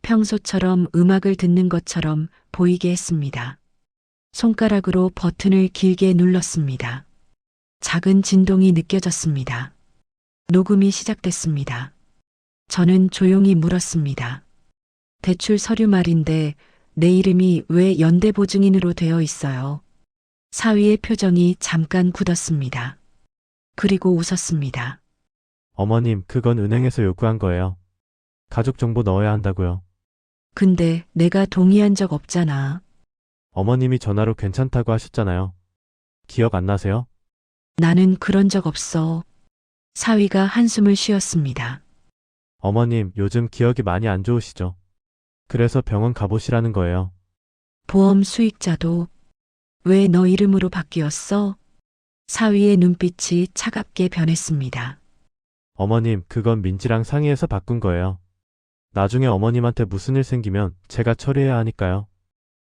평소처럼 음악을 듣는 것처럼 보이게 했습니다. 손가락으로 버튼을 길게 눌렀습니다. 작은 진동이 느껴졌습니다. 녹음이 시작됐습니다. 저는 조용히 물었습니다. 대출 서류 말인데 내 이름이 왜 연대보증인으로 되어 있어요? 사위의 표정이 잠깐 굳었습니다. 그리고 웃었습니다. 어머님, 그건 은행에서 요구한 거예요. 가족 정보 넣어야 한다고요. 근데 내가 동의한 적 없잖아. 어머님이 전화로 괜찮다고 하셨잖아요. 기억 안 나세요? 나는 그런 적 없어. 사위가 한숨을 쉬었습니다. 어머님, 요즘 기억이 많이 안 좋으시죠? 그래서 병원 가보시라는 거예요. 보험 수익자도 왜 너 이름으로 바뀌었어? 사위의 눈빛이 차갑게 변했습니다. 어머님, 그건 민지랑 상의해서 바꾼 거예요. 나중에 어머님한테 무슨 일 생기면 제가 처리해야 하니까요.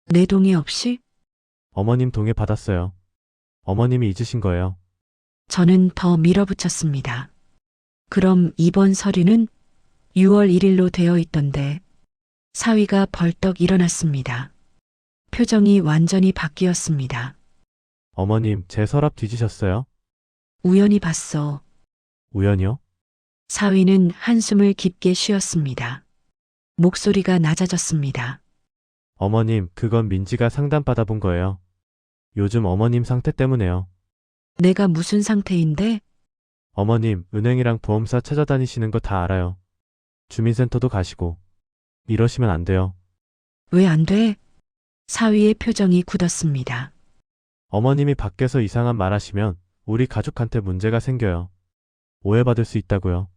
내 동의 없이? 어머님 동의 받았어요. 어머님이 잊으신 거예요. 저는 더 밀어붙였습니다. 그럼 이번 서류는 6월 1일로 되어 있던데. 사위가 벌떡 일어났습니다. 표정이 완전히 바뀌었습니다. 어머님, 제 서랍 뒤지셨어요? 우연히 봤어. 우연이요? 사위는 한숨을 깊게 쉬었습니다. 목소리가 낮아졌습니다. 어머님, 그건 민지가 상담 받아본 거예요. 요즘 어머님 상태 때문에요. 내가 무슨 상태인데? 어머님, 은행이랑 보험사 찾아다니시는 거 다 알아요. 주민센터도 가시고. 이러시면 안 돼요. 왜 안 돼? 사위의 표정이 굳었습니다. 어머님이 밖에서 이상한 말 하시면 우리 가족한테 문제가 생겨요. 오해받을 수 있다고요.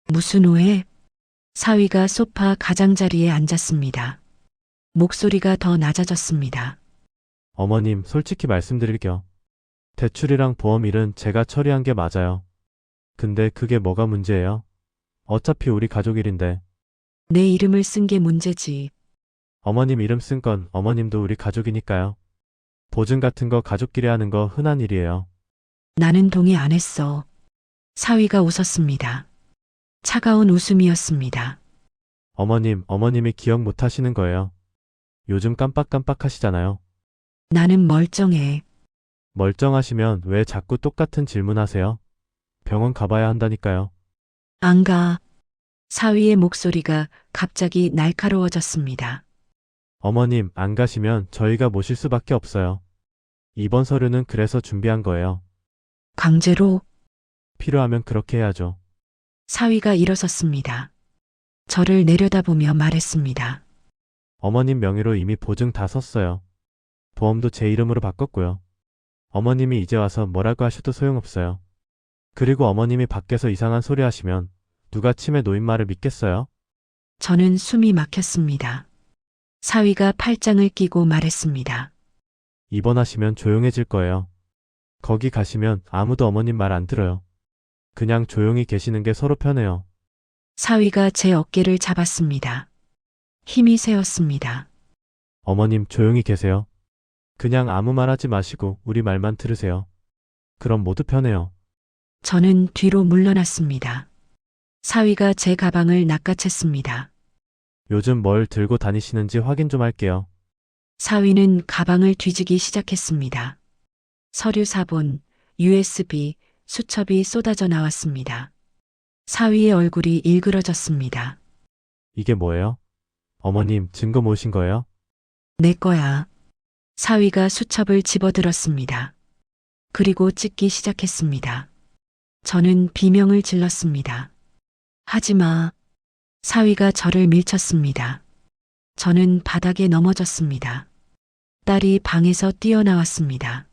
무슨 오해? 사위가 소파 가장자리에 앉았습니다. 목소리가 더 낮아졌습니다. 어머님, 솔직히 말씀드릴게요. 대출이랑 보험 일은 제가 처리한 게 맞아요. 근데 그게 뭐가 문제예요? 어차피 우리 가족 일인데. 내 이름을 쓴 게 문제지. 어머님 이름 쓴 건 어머님도 우리 가족이니까요. 보증 같은 거 가족끼리 하는 거 흔한 일이에요. 나는 동의 안 했어. 사위가 웃었습니다. 차가운 웃음이었습니다. 어머님이 기억 못 하시는 거예요. 요즘 깜빡깜빡 하시잖아요. 나는 멀쩡해. 멀쩡하시면 왜 자꾸 똑같은 질문 하세요? 병원 가봐야 한다니까요. 안 가. 사위의 목소리가 갑자기 날카로워졌습니다. 어머님, 안 가시면 저희가 모실 수밖에 없어요. 이번 서류는 그래서 준비한 거예요. 강제로 필요하면 그렇게 해야죠. 사위가 일어섰습니다. 저를 내려다보며 말했습니다. 어머님 명의로 이미 보증 다 썼어요. 보험도 제 이름으로 바꿨고요. 어머님이 이제 와서 뭐라고 하셔도 소용없어요. 그리고 어머님이 밖에서 이상한 소리 하시면 누가 치매 노인 말을 믿겠어요? 저는 숨이 막혔습니다. 사위가 팔짱을 끼고 말했습니다. 입원하시면 조용해질 거예요. 거기 가시면 아무도 어머님 말 안 들어요. 그냥 조용히 계시는 게 서로 편해요. 사위가 제 어깨를 잡았습니다. 힘이 세었습니다. 어머님 조용히 계세요. 그냥 아무 말 하지 마시고 우리 말만 들으세요. 그럼 모두 편해요. 저는 뒤로 물러났습니다. 사위가 제 가방을 낚아챘습니다. 요즘 뭘 들고 다니시는지 확인 좀 할게요. 사위는 가방을 뒤지기 시작했습니다. 서류 사본, USB, 수첩이 쏟아져 나왔습니다. 사위의 얼굴이 일그러졌습니다. 이게 뭐예요? 어머님 증거 모으신 거예요? 내 거야. 사위가 수첩을 집어들었습니다. 그리고 찍기 시작했습니다. 저는 비명을 질렀습니다. 하지마. 사위가 저를 밀쳤습니다. 저는 바닥에 넘어졌습니다. 딸이 방에서 뛰어나왔습니다.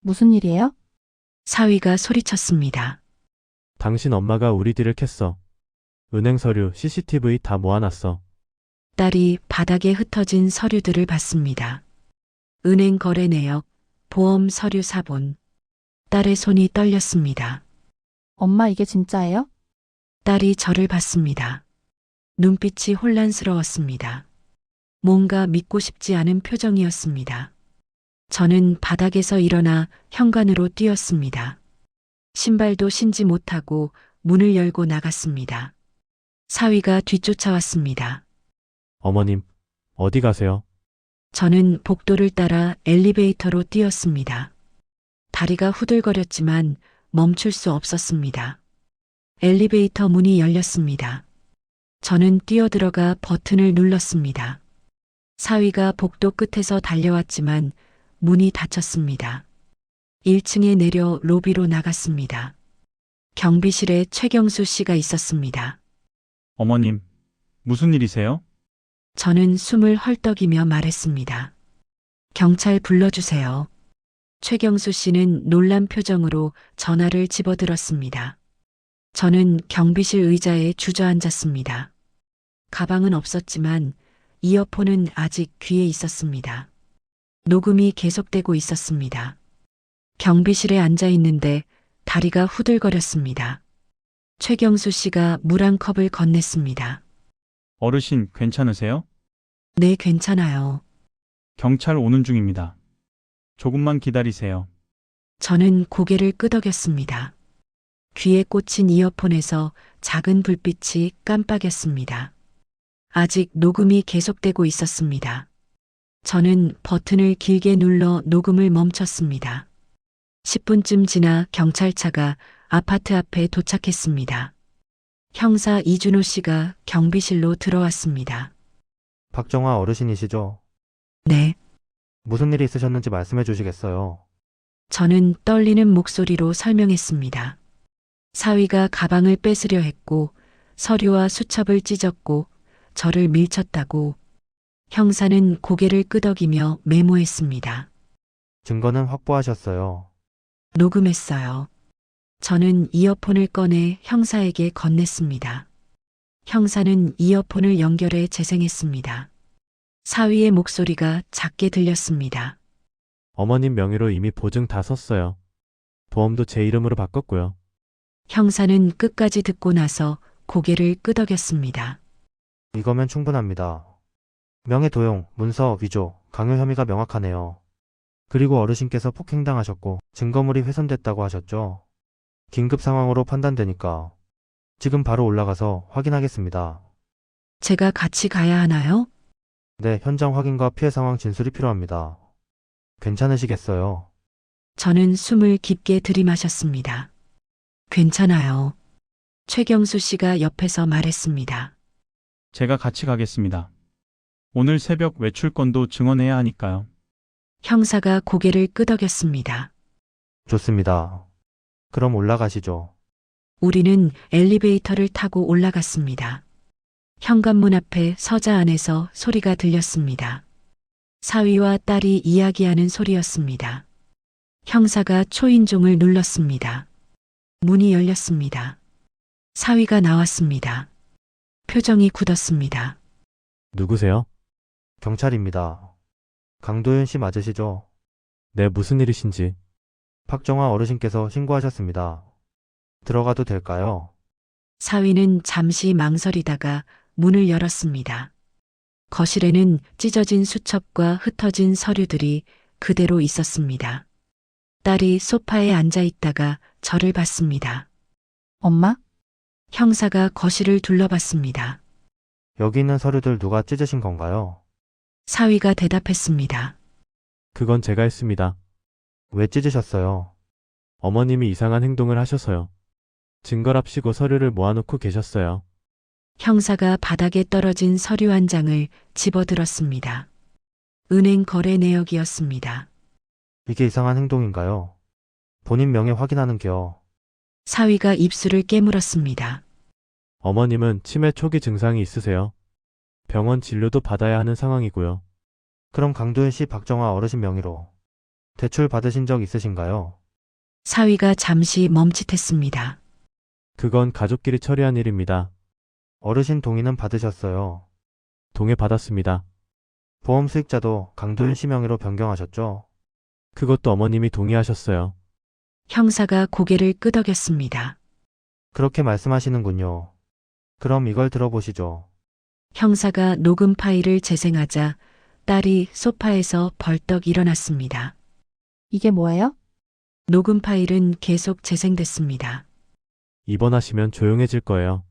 무슨 일이에요? 사위가 소리쳤습니다. 당신 엄마가 우리 뒤를 캤어. 은행 서류, CCTV 다 모아놨어. 딸이 바닥에 흩어진 서류들을 봤습니다. 은행 거래 내역, 보험 서류 사본. 딸의 손이 떨렸습니다. 엄마 이게 진짜예요? 딸이 저를 봤습니다. 눈빛이 혼란스러웠습니다. 뭔가 믿고 싶지 않은 표정이었습니다. 저는 바닥에서 일어나 현관으로 뛰었습니다. 신발도 신지 못하고 문을 열고 나갔습니다. 사위가 뒤쫓아왔습니다. 어머님, 어디 가세요? 저는 복도를 따라 엘리베이터로 뛰었습니다. 다리가 후들거렸지만 멈출 수 없었습니다. 엘리베이터 문이 열렸습니다. 저는 뛰어들어가 버튼을 눌렀습니다. 사위가 복도 끝에서 달려왔지만 문이 닫혔습니다. 1층에 내려 로비로 나갔습니다. 경비실에 최경수 씨가 있었습니다. 어머님, 무슨 일이세요? 저는 숨을 헐떡이며 말했습니다. 경찰 불러주세요. 최경수 씨는 놀란 표정으로 전화를 집어들었습니다. 저는 경비실 의자에 주저앉았습니다. 가방은 없었지만 이어폰은 아직 귀에 있었습니다. 녹음이 계속되고 있었습니다. 경비실에 앉아 있는데 다리가 후들거렸습니다. 최경수 씨가 물 한 컵을 건넸습니다. 어르신 괜찮으세요? 네, 괜찮아요. 경찰 오는 중입니다. 조금만 기다리세요. 저는 고개를 끄덕였습니다. 귀에 꽂힌 이어폰에서 작은 불빛이 깜빡였습니다. 아직 녹음이 계속되고 있었습니다. 저는 버튼을 길게 눌러 녹음을 멈췄습니다. 10분쯤 지나 경찰차가 아파트 앞에 도착했습니다. 형사 이준호 씨가 경비실로 들어왔습니다. 박정화 어르신이시죠? 네, 무슨 일이 있으셨는지 말씀해 주시겠어요? 저는 떨리는 목소리로 설명했습니다. 사위가 가방을 뺏으려 했고 서류와 수첩을 찢었고 저를 밀쳤다고. 형사는 고개를 끄덕이며 메모했습니다. 증거는 확보하셨어요. 녹음했어요. 저는 이어폰을 꺼내 형사에게 건넸습니다. 형사는 이어폰을 연결해 재생했습니다. 사위의 목소리가 작게 들렸습니다. 어머님 명의로 이미 보증 다 썼어요. 보험도 제 이름으로 바꿨고요. 형사는 끝까지 듣고 나서 고개를 끄덕였습니다. 이거면 충분합니다. 명예 도용, 문서, 위조, 강요 혐의가 명확하네요. 그리고 어르신께서 폭행당하셨고 증거물이 훼손됐다고 하셨죠? 긴급 상황으로 판단되니까 지금 바로 올라가서 확인하겠습니다. 제가 같이 가야 하나요? 네, 현장 확인과 피해 상황 진술이 필요합니다. 괜찮으시겠어요? 저는 숨을 깊게 들이마셨습니다. 괜찮아요. 최경수 씨가 옆에서 말했습니다. 제가 같이 가겠습니다. 오늘 새벽 외출건도 증언해야 하니까요. 형사가 고개를 끄덕였습니다. 좋습니다. 그럼 올라가시죠. 우리는 엘리베이터를 타고 올라갔습니다. 현관문 앞에 서자 안에서 소리가 들렸습니다. 사위와 딸이 이야기하는 소리였습니다. 형사가 초인종을 눌렀습니다. 문이 열렸습니다. 사위가 나왔습니다. 표정이 굳었습니다. 누구세요? 경찰입니다. 강도현 씨 맞으시죠? 네, 무슨 일이신지. 박정아 어르신께서 신고하셨습니다. 들어가도 될까요? 사위는 잠시 망설이다가 문을 열었습니다. 거실에는 찢어진 수첩과 흩어진 서류들이 그대로 있었습니다. 딸이 소파에 앉아 있다가 저를 봤습니다. 엄마? 형사가 거실을 둘러봤습니다. 여기 있는 서류들 누가 찢으신 건가요? 사위가 대답했습니다. 그건 제가 했습니다. 왜 찢으셨어요? 어머님이 이상한 행동을 하셔서요. 증거랍시고 서류를 모아놓고 계셨어요. 형사가 바닥에 떨어진 서류 한 장을 집어들었습니다. 은행 거래 내역이었습니다. 이게 이상한 행동인가요? 본인 명예 확인하는 겨. 사위가 입술을 깨물었습니다. 어머님은 치매 초기 증상이 있으세요. 병원 진료도 받아야 하는 상황이고요. 그럼 강도현 씨 박정아 어르신 명의로 대출 받으신 적 있으신가요? 사위가 잠시 멈칫했습니다. 그건 가족끼리 처리한 일입니다. 어르신 동의는 받으셨어요. 동의 받았습니다. 보험 수익자도 강도현 씨 명의로 변경하셨죠? 그것도 어머님이 동의하셨어요. 형사가 고개를 끄덕였습니다. 그렇게 말씀하시는군요. 그럼 이걸 들어보시죠. 형사가 녹음 파일을 재생하자 딸이 소파에서 벌떡 일어났습니다. 이게 뭐예요? 녹음 파일은 계속 재생됐습니다. 입원하시면 조용해질 거예요.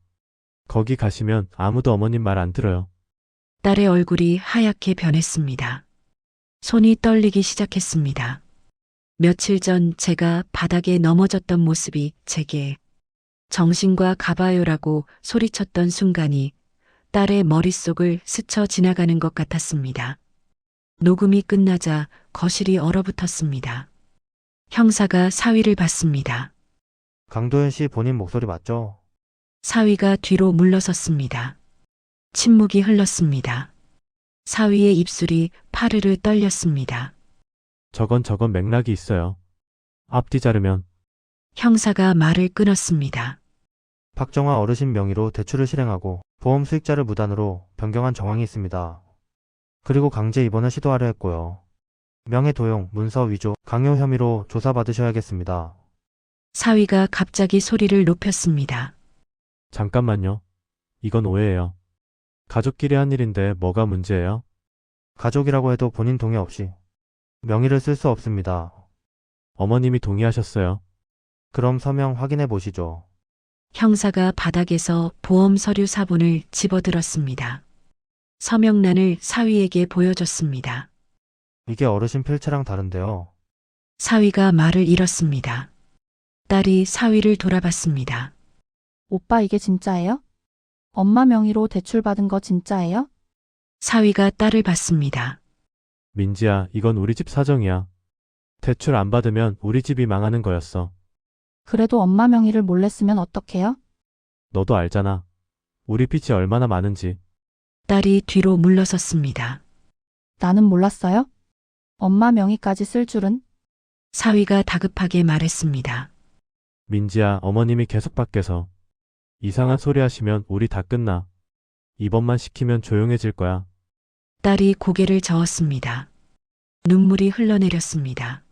거기 가시면 아무도 어머님 말 안 들어요. 딸의 얼굴이 하얗게 변했습니다. 손이 떨리기 시작했습니다. 며칠 전 제가 바닥에 넘어졌던 모습이 제게 정신과 가봐요라고 소리쳤던 순간이 딸의 머릿속을 스쳐 지나가는 것 같았습니다. 녹음이 끝나자 거실이 얼어붙었습니다. 형사가 사위를 봤습니다. 강도현 씨 본인 목소리 맞죠? 사위가 뒤로 물러섰습니다. 침묵이 흘렀습니다. 사위의 입술이 파르르 떨렸습니다. 저건 맥락이 있어요. 앞뒤 자르면 형사가 말을 끊었습니다. 박정아 어르신 명의로 대출을 실행하고 보험 수익자를 무단으로 변경한 정황이 있습니다. 그리고 강제 입원을 시도하려 했고요. 명예 도용, 문서 위조, 강요 혐의로 조사받으셔야겠습니다. 사위가 갑자기 소리를 높였습니다. 잠깐만요. 이건 오해예요. 가족끼리 한 일인데 뭐가 문제예요? 가족이라고 해도 본인 동의 없이 명의를 쓸 수 없습니다. 어머님이 동의하셨어요. 그럼 서명 확인해 보시죠. 형사가 바닥에서 보험 서류 사본을 집어들었습니다. 서명란을 사위에게 보여줬습니다. 이게 어르신 필체랑 다른데요. 사위가 말을 잃었습니다. 딸이 사위를 돌아봤습니다. 오빠 이게 진짜예요? 엄마 명의로 대출 받은 거 진짜예요? 사위가 딸을 봤습니다. 민지야, 이건 우리 집 사정이야. 대출 안 받으면 우리 집이 망하는 거였어. 그래도 엄마 명의를 몰래 쓰면 어떡해요? 너도 알잖아. 우리 빚이 얼마나 많은지. 딸이 뒤로 물러섰습니다. 나는 몰랐어요? 엄마 명의까지 쓸 줄은? 사위가 다급하게 말했습니다. 민지야, 어머님이 계속 밖에서 이상한 소리 하시면 우리 다 끝나. 이번만 시키면 조용해질 거야. 딸이 고개를 저었습니다. 눈물이 흘러내렸습니다.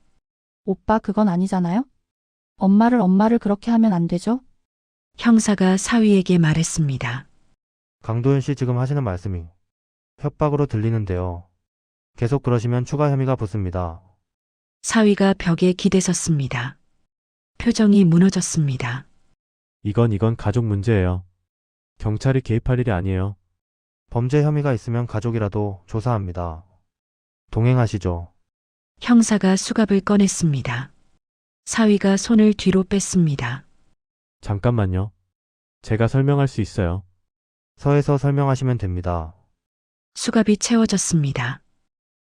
오빠 그건 아니잖아요? 엄마를 그렇게 하면 안 되죠? 형사가 사위에게 말했습니다. 강도윤 씨 지금 하시는 말씀이 협박으로 들리는데요. 계속 그러시면 추가 혐의가 붙습니다. 사위가 벽에 기대섰습니다. 표정이 무너졌습니다. 이건 가족 문제예요. 경찰이 개입할 일이 아니에요. 범죄 혐의가 있으면 가족이라도 조사합니다. 동행하시죠. 형사가 수갑을 꺼냈습니다. 사위가 손을 뒤로 뺐습니다. 잠깐만요. 제가 설명할 수 있어요. 서에서 설명하시면 됩니다. 수갑이 채워졌습니다.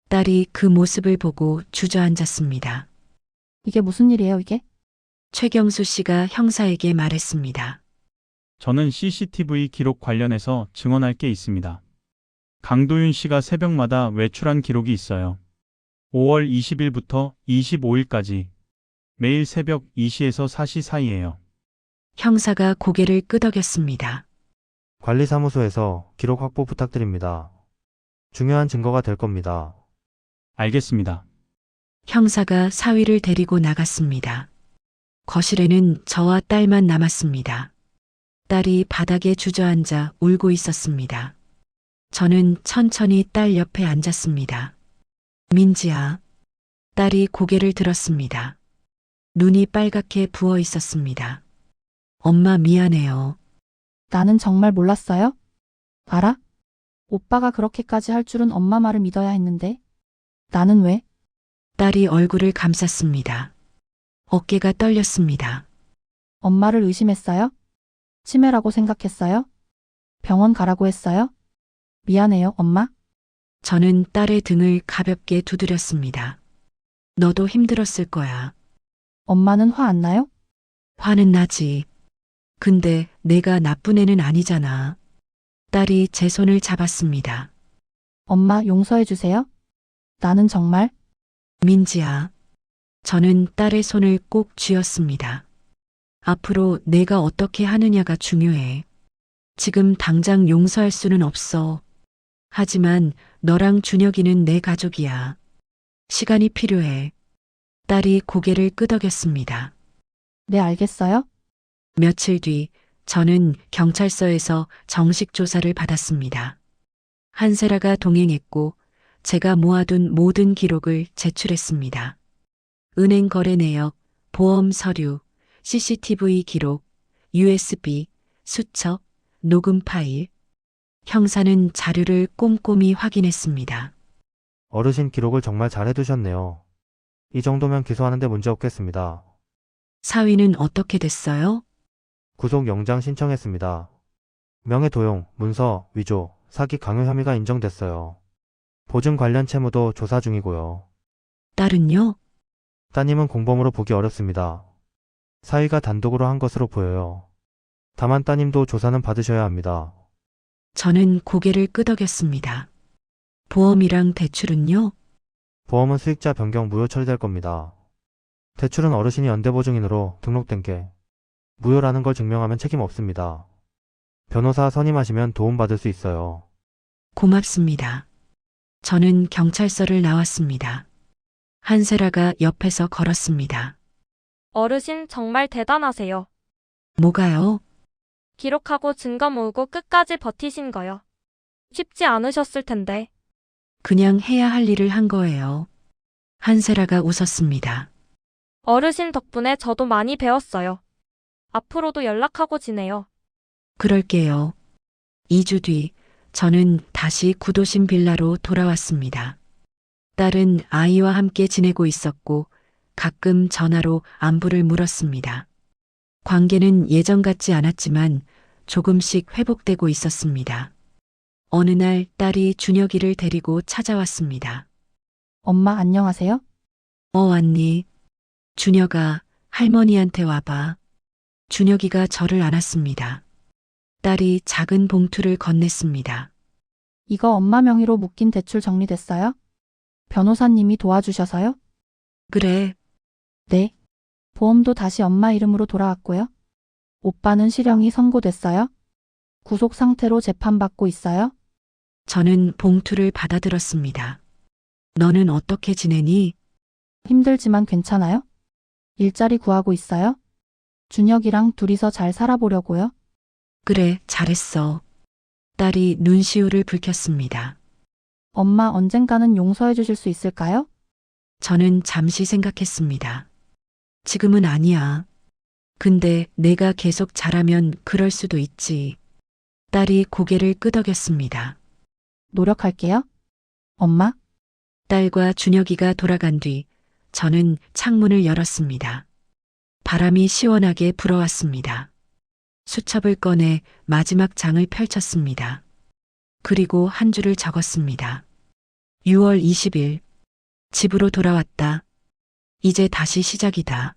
딸이 그 모습을 보고 주저앉았습니다. 이게 무슨 일이에요, 이게? 최경수 씨가 형사에게 말했습니다. 저는 CCTV 기록 관련해서 증언할 게 있습니다. 강도윤 씨가 새벽마다 외출한 기록이 있어요. 5월 20일부터 25일까지 매일 새벽 2시에서 4시 사이예요. 형사가 고개를 끄덕였습니다. 관리사무소에서 기록 확보 부탁드립니다. 중요한 증거가 될 겁니다. 알겠습니다. 형사가 사위를 데리고 나갔습니다. 거실에는 저와 딸만 남았습니다. 딸이 바닥에 주저앉아 울고 있었습니다. 저는 천천히 딸 옆에 앉았습니다. 민지야. 딸이 고개를 들었습니다. 눈이 빨갛게 부어 있었습니다. 엄마 미안해요. 나는 정말 몰랐어요? 알아? 오빠가 그렇게까지 할 줄은 엄마 말을 믿어야 했는데. 나는 왜? 딸이 얼굴을 감쌌습니다. 어깨가 떨렸습니다. 엄마를 의심했어요? 치매라고 생각했어요? 병원 가라고 했어요? 미안해요, 엄마. 저는 딸의 등을 가볍게 두드렸습니다. 너도 힘들었을 거야. 엄마는 화 안 나요? 화는 나지. 근데 내가 나쁜 애는 아니잖아. 딸이 제 손을 잡았습니다. 엄마 용서해 주세요. 나는 정말 민지야. 저는 딸의 손을 꼭 쥐었습니다. 앞으로 내가 어떻게 하느냐가 중요해. 지금 당장 용서할 수는 없어. 하지만 너랑 준혁이는 내 가족이야. 시간이 필요해. 딸이 고개를 끄덕였습니다. 네, 알겠어요? 며칠 뒤 저는 경찰서에서 정식 조사를 받았습니다. 한세라가 동행했고 제가 모아둔 모든 기록을 제출했습니다. 은행 거래 내역, 보험 서류, CCTV 기록, USB, 수첩, 녹음 파일. 형사는 자료를 꼼꼼히 확인했습니다. 어르신 기록을 정말 잘 해두셨네요. 이 정도면 기소하는데 문제 없겠습니다. 사위는 어떻게 됐어요? 구속영장 신청했습니다. 명예도용, 문서, 위조, 사기 강요 혐의가 인정됐어요. 보증 관련 채무도 조사 중이고요. 딸은요? 따님은 공범으로 보기 어렵습니다. 사위가 단독으로 한 것으로 보여요. 다만 따님도 조사는 받으셔야 합니다. 저는 고개를 끄덕였습니다. 보험이랑 대출은요? 보험은 수익자 변경 무효 처리될 겁니다. 대출은 어르신이 연대보증인으로 등록된 게 무효라는 걸 증명하면 책임 없습니다. 변호사 선임하시면 도움받을 수 있어요. 고맙습니다. 저는 경찰서를 나왔습니다. 한세라가 옆에서 걸었습니다. 어르신 정말 대단하세요. 뭐가요? 기록하고 증거 모으고 끝까지 버티신 거요. 쉽지 않으셨을 텐데. 그냥 해야 할 일을 한 거예요. 한세라가 웃었습니다. 어르신 덕분에 저도 많이 배웠어요. 앞으로도 연락하고 지내요. 그럴게요. 2주 뒤 저는 다시 구도심 빌라로 돌아왔습니다. 딸은 아이와 함께 지내고 있었고 가끔 전화로 안부를 물었습니다. 관계는 예전 같지 않았지만 조금씩 회복되고 있었습니다. 어느 날 딸이 준혁이를 데리고 찾아왔습니다. 엄마 안녕하세요? 왔니? 준혁아, 할머니한테 와봐. 준혁이가 저를 안았습니다. 딸이 작은 봉투를 건넸습니다. 이거 엄마 명의로 묶인 대출 정리됐어요? 변호사님이 도와주셔서요? 그래, 네. 보험도 다시 엄마 이름으로 돌아왔고요. 오빠는 실형이 선고됐어요? 구속 상태로 재판받고 있어요? 저는 봉투를 받아들었습니다. 너는 어떻게 지내니? 힘들지만 괜찮아요? 일자리 구하고 있어요? 준혁이랑 둘이서 잘 살아보려고요? 그래, 잘했어. 딸이 눈시울을 붉혔습니다. 엄마 언젠가는 용서해 주실 수 있을까요? 저는 잠시 생각했습니다. 지금은 아니야. 근데 내가 계속 잘하면 그럴 수도 있지. 딸이 고개를 끄덕였습니다. 노력할게요. 엄마, 딸과 준혁이가 돌아간 뒤 저는 창문을 열었습니다. 바람이 시원하게 불어왔습니다. 수첩을 꺼내 마지막 장을 펼쳤습니다. 그리고 한 줄을 적었습니다. 6월 20일. 집으로 돌아왔다. 이제 다시 시작이다.